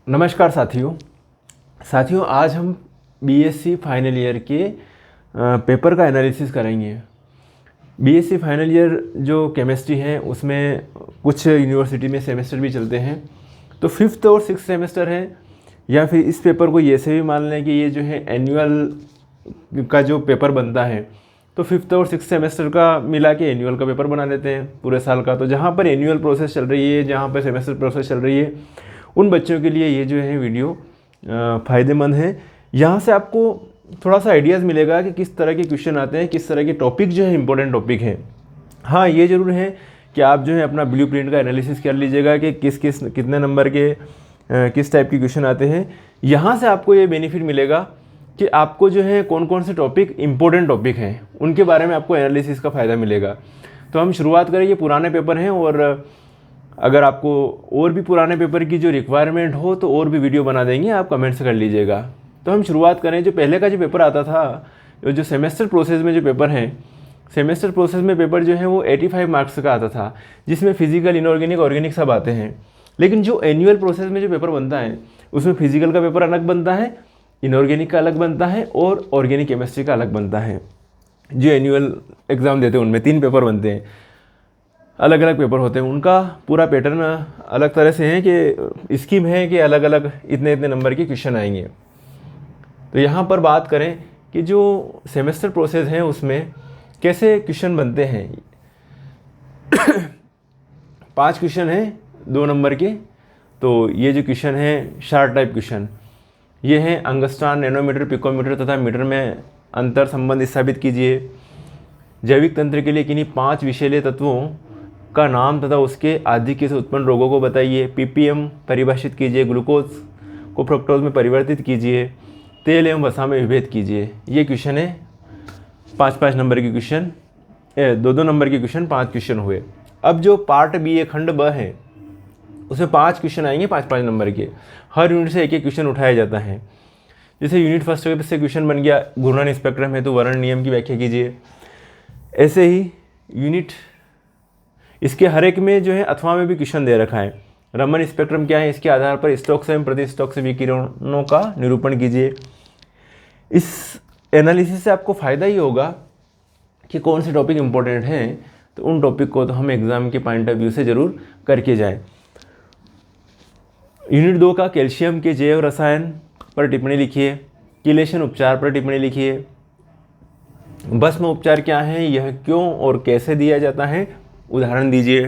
नमस्कार साथियों आज हम बीएससी फाइनल ईयर के पेपर का एनालिसिस करेंगे। बीएससी फाइनल ईयर जो केमिस्ट्री है उसमें कुछ यूनिवर्सिटी में सेमेस्टर भी चलते हैं, तो 5th और 6th सेमेस्टर है, या फिर इस पेपर को ये से भी मान लें कि ये जो है एनुअल का जो पेपर बनता है, तो 5th और 6th सेमेस्टर का मिला के एनुअल का पेपर बना लेते हैं पूरे साल का। तो जहाँ पर एनुअल प्रोसेस चल रही है, जहाँ पर सेमेस्टर प्रोसेस चल रही है, उन बच्चों के लिए ये जो है वीडियो फ़ायदेमंद है। यहाँ से आपको थोड़ा सा आइडियाज़ मिलेगा कि किस तरह के क्वेश्चन आते हैं, किस तरह के टॉपिक जो है इंपॉर्टेंट टॉपिक है। हाँ, ये ज़रूर है कि आप जो है अपना ब्लूप्रिंट का एनालिसिस कर लीजिएगा कि कितने नंबर के किस टाइप के क्वेश्चन आते हैं। यहाँ से आपको ये बेनिफिट मिलेगा कि आपको जो है कौन कौन से टॉपिक इंपॉर्टेंट टॉपिक हैं उनके बारे में आपको एनालिसिस का फ़ायदा मिलेगा। तो हम शुरुआत करें, ये पुराने पेपर हैं, और अगर आपको और भी पुराने पेपर की जो रिक्वायरमेंट हो तो और भी वीडियो बना देंगे, आप कमेंट से कर लीजिएगा। तो हम शुरुआत करें, जो पहले का जो पेपर आता था, जो सेमेस्टर प्रोसेस में जो पेपर है, सेमेस्टर प्रोसेस में पेपर जो है वो 85 मार्क्स का आता था, जिसमें फिजिकल, इनऑर्गेनिक, ऑर्गेनिक सब आते हैं। लेकिन जो एनुअल प्रोसेस में जो पेपर बनता है उसमें फिजिकल का पेपर अलग बनता है, इनऑर्गेनिक का अलग बनता है और ऑर्गेनिक केमिस्ट्री का अलग बनता है। जो एनुअल एग्ज़ाम देते हैं उनमें 3 पेपर बनते हैं, अलग अलग पेपर होते हैं। उनका पूरा पैटर्न अलग तरह से है कि स्कीम है कि अलग अलग इतने इतने नंबर के क्वेश्चन आएंगे। तो यहाँ पर बात करें कि जो सेमेस्टर प्रोसेस है उसमें कैसे क्वेश्चन बनते हैं। 5 क्वेश्चन हैं 2 नंबर के। तो ये जो क्वेश्चन है शार्ट टाइप क्वेश्चन, ये हैं अंगस्ट्रॉन, नैनोमीटर, पिकोमीटर तथा मीटर में अंतर संबंध स्थापित कीजिए। जैविक तंत्र के लिए किन्हीं 5 विषैले तत्वों का नाम तथा उसके आधिक्य से उत्पन्न रोगों को बताइए। पीपीएम परिभाषित कीजिए। ग्लूकोज को फ्रक्टोज में परिवर्तित कीजिए। तेल एवं वसा में विभेद कीजिए। ये क्वेश्चन है 5-5 नंबर के क्वेश्चन, 2-2 नंबर के क्वेश्चन, 5 क्वेश्चन हुए। अब जो पार्ट बी है, खंड ब है, उसमें 5 क्वेश्चन आएंगे 5-5 नंबर के। हर यूनिट से एक एक क्वेश्चन उठाया जाता है। जैसे यूनिट फर्स्ट से क्वेश्चन बन गया, घूर्णन स्पेक्ट्रम है तो वर्ण नियम की व्याख्या कीजिए। ऐसे ही यूनिट इसके हर एक में जो है अथवा में भी क्वेश्चन दे रखा है। रमन स्पेक्ट्रम क्या है, इसके आधार पर स्टोक्स एवं प्रति स्टोक्स विकिरणों का निरूपण कीजिए। इस एनालिसिस से आपको फ़ायदा ही होगा कि कौन से टॉपिक इंपॉर्टेंट हैं, तो उन टॉपिक को तो हम एग्ज़ाम के पॉइंट ऑफ व्यू से ज़रूर करके जाएं। यूनिट 2 का कैल्शियम के जैव रसायन पर टिप्पणी लिखिए। कीलेशन उपचार पर टिप्पणी लिखिए। भस्म उपचार क्या है, यह क्यों और कैसे दिया जाता है, उदाहरण दीजिए।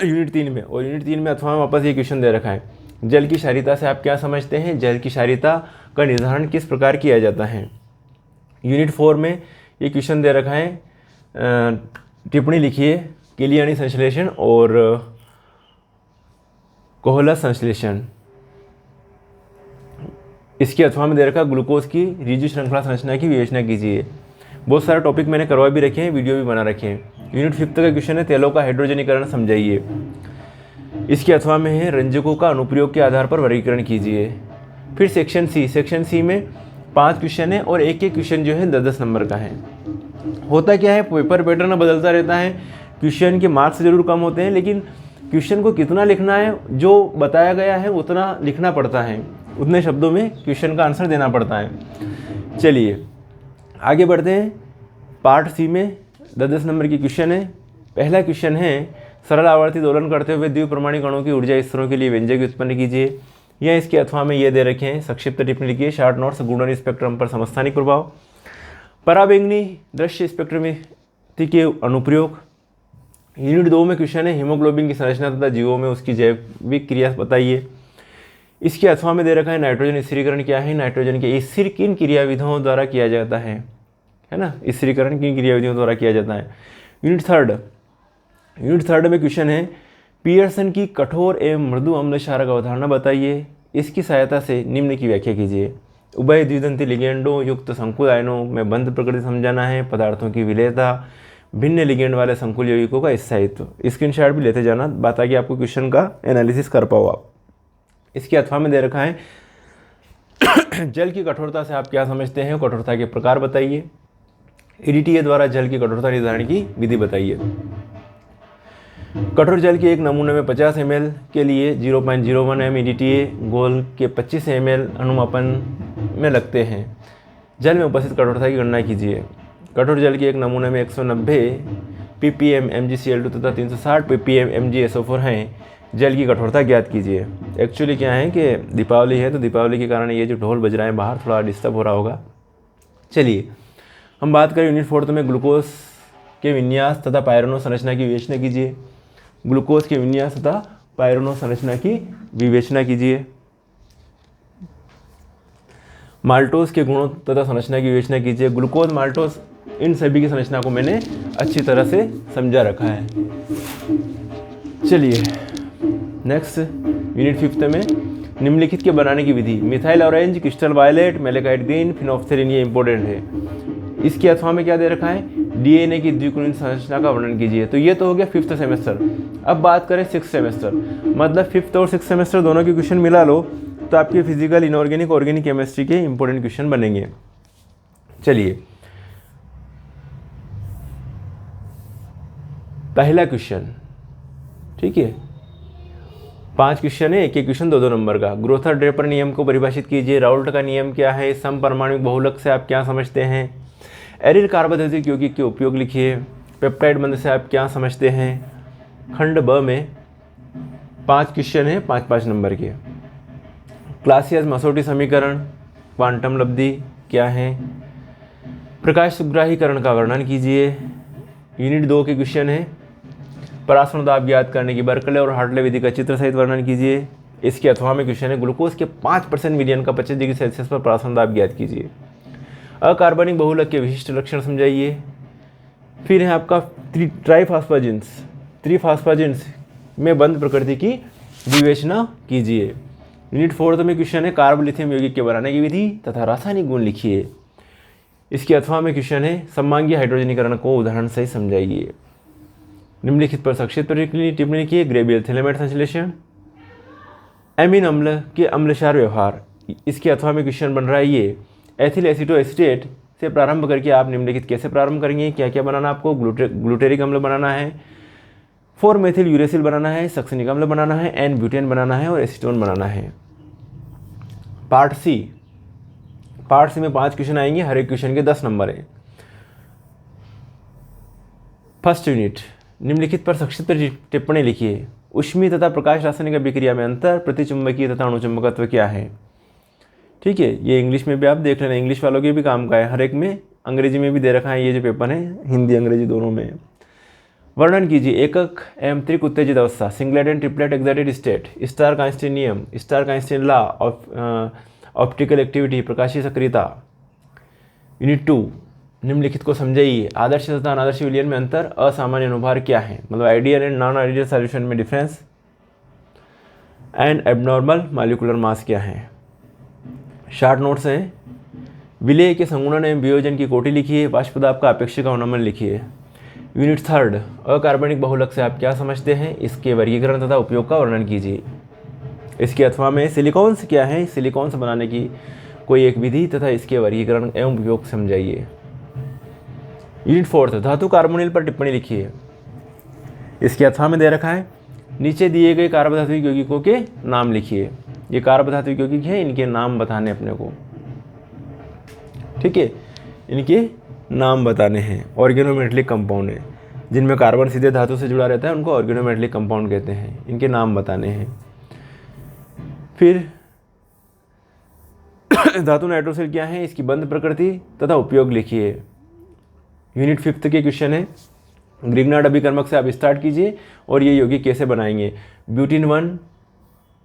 यूनिट 3 में, और यूनिट 3 में अथवा में वापस ये क्वेश्चन दे रखा है। जल की क्षारीयता से आप क्या समझते हैं, जल की क्षारीयता का निर्धारण किस प्रकार किया जाता है। यूनिट 4 में ये क्वेश्चन दे रखा है, टिप्पणी लिखिए। किलियानी संश्लेषण और कोहलस संश्लेषण। इसके अथवा में दे रखा ग्लूकोज की रिजु श्रृंखला संरचना की विवेचना कीजिए। बहुत सारे टॉपिक मैंने करवा भी रखे हैं, वीडियो भी बना रखे हैं। यूनिट 5 का क्वेश्चन है, तेलों का हाइड्रोजनीकरण समझाइए। इसके अथवा में है, रंजकों का अनुप्रयोग के आधार पर वर्गीकरण कीजिए। फिर सेक्शन सी में 5 क्वेश्चन है और एक एक क्वेश्चन जो है 10-10 नंबर का है। होता क्या है, पेपर पैटर्न बदलता रहता है, क्वेश्चन के मार्क्स ज़रूर कम होते हैं, लेकिन क्वेश्चन को कितना लिखना है, जो बताया गया है उतना लिखना पड़ता है, उतने शब्दों में क्वेश्चन का आंसर देना पड़ता है। चलिए आगे बढ़ते हैं। पार्ट सी में 10-10 नंबर की क्वेश्चन है। पहला क्वेश्चन है, सरल आवर्ती दोलन करते हुए द्विपरमाणु कणों की ऊर्जा स्तरों के लिए व्यंजक उत्पन्न कीजिए। या इसके अथवा में ये दे रखे हैं, संक्षिप्त टिप्पणी लिखिए। शार्ट नोट्स, घूर्णन स्पेक्ट्रम पर समस्थानिक प्रभाव, पराबैंगनी दृश्य स्पेक्ट्रोमेट्री के अनुप्रयोग। यूनिट 2 में क्वेश्चन है, हीमोग्लोबिन की संरचना तथा जीवों में उसकी जैविक क्रिया बताइए। इसके अथवा में दे रखा है, नाइट्रोजन स्थिरीकरण क्या है, नाइट्रोजन के स्थिर किन क्रियाविधियों द्वारा किया जाता है ना, स्थिरीकरण किन क्रियाविधियों द्वारा किया जाता है। यूनिट थर्ड में क्वेश्चन है, पियर्सन की कठोर एवं मृदु अम्ल क्षारक अवधारणा बताइए। इसकी सहायता से निम्न की व्याख्या कीजिए। उभय द्विदंती लिगेंडों युक्त संकुल आयनों में बंध प्रकृति समझाना है। पदार्थों की विलेयता, भिन्न लिगेंड वाले संकुल यौगिकों का स्थायित्व। स्क्रीनशॉट भी लेते जाना ताकि आपको क्वेश्चन का एनालिसिस कर पाओ आप। इसके अथवा में दे रखा है, जल की कठोरता से आप क्या समझते हैं, कठोरता के प्रकार बताइए। EDTA द्वारा जल की कठोरता निर्धारण की विधि बताइए। कठोर जल के एक नमूने में 50 ml के लिए 0.01 mEDTA घोल के 25 ml अनुमापन में लगते हैं। जल में उपस्थित कठोरता की गणना कीजिए। कठोर जल के एक नमूने में 190 ppm MgCl2 तथा 360 ppm MgSO4 हैं। जल की कठोरता ज्ञात कीजिए। एक्चुअली क्या है कि दीपावली है, तो दीपावली के कारण ये जो ढोल बज रहा है बाहर थोड़ा डिस्टर्ब हो रहा होगा। चलिए हम बात करें यूनिट 4 में ग्लूकोज के विन्यास तथा पायरोनो संरचना की विवेचना कीजिए। ग्लूकोज के विन्यास तथा पायरोनो संरचना की विवेचना कीजिए। माल्टोज के गुणों तथा संरचना की विवेचना कीजिए। ग्लूकोज, माल्टोज, इन सभी की संरचना को मैंने अच्छी तरह से समझा रखा है। चलिए नेक्स्ट यूनिट 5 में निम्नलिखित के बनाने की विधि। Methyl orange, crystal violet, malachite green, phenolphthalein, ये इंपॉर्टेंट है। इसके अथवा में क्या दे रखा है, डीएनए की द्विकुलीन संरचना का वर्णन कीजिए। तो ये तो हो गया 5th सेमेस्टर। अब बात करें 6th सेमेस्टर, मतलब 5th और 6th सेमेस्टर दोनों के क्वेश्चन मिला लो तो आपके फिजिकल, इनऑर्गेनिक, ऑर्गेनिक केमिस्ट्री के इंपॉर्टेंट क्वेश्चन बनेंगे। चलिए पहला क्वेश्चन, ठीक है, 5 क्वेश्चन है, एक एक क्वेश्चन 2-2 नंबर का। ग्रोथर ड्रेपर नियम को परिभाषित कीजिए। राउल्ट का नियम क्या है? समपरमाणुक बहुलक से आप क्या समझते हैं? एरिल कार्बोदृतिक यौगिक के उपयोग लिखिए। पेप्टाइड बंध से आप क्या समझते हैं? खंड ब में 5 क्वेश्चन है, 5-5 नंबर के। क्लासियस मसोटी समीकरण, क्वांटम लब्धि क्या है? प्रकाश सुग्राहीकरण का वर्णन कीजिए। यूनिट 2 के क्वेश्चन है, परासरण दाब ज्ञात करने की बर्कले और हार्टले विधि का चित्र सहित वर्णन कीजिए। इसके अथवा में क्वेश्चन है, ग्लूकोज के 5% मिलियन का 25 डिग्री सेल्सियस पर परासरण दाब ज्ञात कीजिए। अकार्बनिक बहुलक के विशिष्ट लक्षण समझाइए। फिर है आपका ट्राइफॉस्फेजिन्स, त्रिफॉस्फेजिन्स में बंध प्रकृति की विवेचना कीजिए। यूनिट 4 में क्वेश्चन है, कार्बोलिथियम यौगिक के बनाने की विधि तथा रासायनिक गुण लिखिए। इसके अथवा में क्वेश्चन है, सममांगीय हाइड्रोजनीकरण को उदाहरण से समझाइए। निम्नलिखित पर संक्षिप्त टिप्पणी की। ग्रेबियल थैलेमेट संश्लेषण, एमीन अम्ल के अम्लक्षार व्यवहार, इसके अथवा में क्वेश्चन बन रहा है ये। एथिल एसीटोएस्टेट से प्रारंभ करके आप निम्नलिखित कैसे प्रारंभ करेंगे, क्या क्या बनाना आपको? ग्लूटेरिक अम्ल बनाना है, 4 मेथिल यूरेसिल बनाना है, सक्सिनिक अम्ल बनाना है, एन ब्यूटेन बनाना है और एसीटोन बनाना है। पार्ट सी में 5 क्वेश्चन आएंगे, हर एक क्वेश्चन के 10 नंबर है। फर्स्ट यूनिट, निम्नलिखित पर संक्षिप्त टिप्पणी लिखिए। ऊष्मीय तथा प्रकाश रासायनिक अभिक्रिया में अंतर, प्रतिचुंबकीय तथा अणुचुंबकत्व क्या है? ठीक है, ये इंग्लिश में भी आप देख लेना, इंग्लिश वालों के भी काम का है, हर एक में। अंग्रेजी में भी दे रखा है, ये जो पेपर है हिंदी अंग्रेजी दोनों में। वर्णन कीजिए एकक एवं त्रिक उत्तेजित अवस्था, singlet and triplet excited state, Stark Einstein नियम, Stark Einstein law of optical activity, प्रकाशीय सक्रियता। यूनिट 2, निम्नलिखित को समझाइए। आदर्श तथा अनादर्श विलयन में अंतर, असामान्य अनुभार क्या है? मतलब ideal and non ideal solution में difference, and abnormal molecular mass क्या है? शॉर्ट नोट्स हैं। विलेय के संगुणन एवं वियोजन की कोटि लिखिए। वाष्पदाब का अपेक्षिक अवनमन लिखिए। यूनिट 3, अकार्बनिक बहुलक से आप क्या समझते हैं? इसके वर्गीकरण तथा उपयोग का वर्णन कीजिए। इसके अथवा में सिलिकॉन्स क्या है? सिलिकॉन्स बनाने की कोई एक विधि तथा इसके वर्गीकरण एवं उपयोग समझाइए। यूनिट 4, धातु कार्बोनिल पर टिप्पणी लिखिए। इसके अथवा में दे रखा है, नीचे दिए गए कार्बधातुक यौगिकों के नाम लिखिए। ये कार्बधातुक यौगिक है, इनके नाम बताने अपने को, ठीक है, इनके नाम बताने हैं। ऑर्गेनोमेटलिक कंपाउंड है, जिनमें कार्बन सीधे धातु से जुड़ा रहता है, उनको ऑर्गेनोमेटलिक कंपाउंड कहते हैं। इनके नाम बताने हैं। फिर धातु नाइट्रोसिल क्या है, इसकी बंध प्रकृति तथा उपयोग लिखिए। यूनिट 5 के क्वेश्चन है, ग्रिग्नार्ड अभिकर्मक से आप स्टार्ट कीजिए और ये यौगिक कैसे बनाएंगे। ब्यूटीन 1,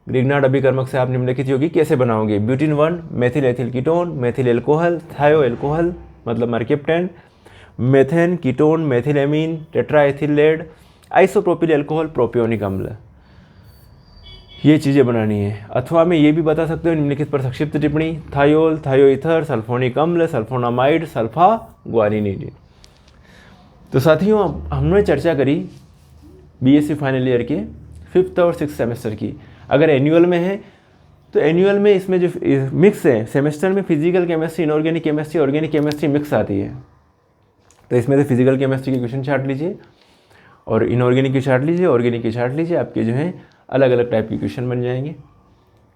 ग्रिग्नार्ड अभिकर्मक से आप निम्नलिखित यौगिक कैसे बनाओगे। Butene 1 methyl ethyl ketone, methyl alcohol, thio alcohol मतलब mercaptan, methane ketone, methyl amine, tetraethyl lead, isopropyl alcohol, propionic अम्ल, ये चीज़ें बनानी है। अथवा में ये भी बता सकते हो निम्नलिखित पर संक्षिप्त टिप्पणी। थायोल, थायोईथर, सल्फोनिक अम्ल, सल्फोनामाइड, सल्फा ग्वानिनीड। तो साथियों हमने चर्चा करी बीएससी फाइनल ईयर के 5th और 6th सेमेस्टर की। अगर एनुअल में है तो एनुअल में इसमें जो मिक्स है, सेमेस्टर में physical chemistry, inorganic chemistry, organic chemistry mix आती है, तो इसमें से फिजिकल केमिस्ट्री के क्वेश्चन छाट लीजिए और इनऑर्गेनिक की चार्ट लीजिए, ऑर्गेनिक की चार्ट लीजिए, आपके जो है अलग अलग टाइप के क्वेश्चन बन जाएंगे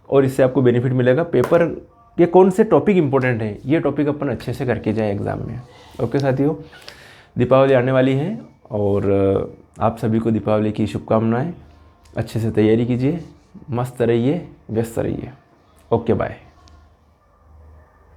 और इससे आपको बेनिफिट मिलेगा। पेपर के कौन से टॉपिक इंपॉर्टेंट है, ये टॉपिक अपन अच्छे से करके जाए एग्ज़ाम में। ओके साथियों, दीपावली आने वाली है और आप सभी को दीपावली की शुभकामनाएं। अच्छे से तैयारी कीजिए, मस्त रहिए, व्यस्त रहिए। Okay bye.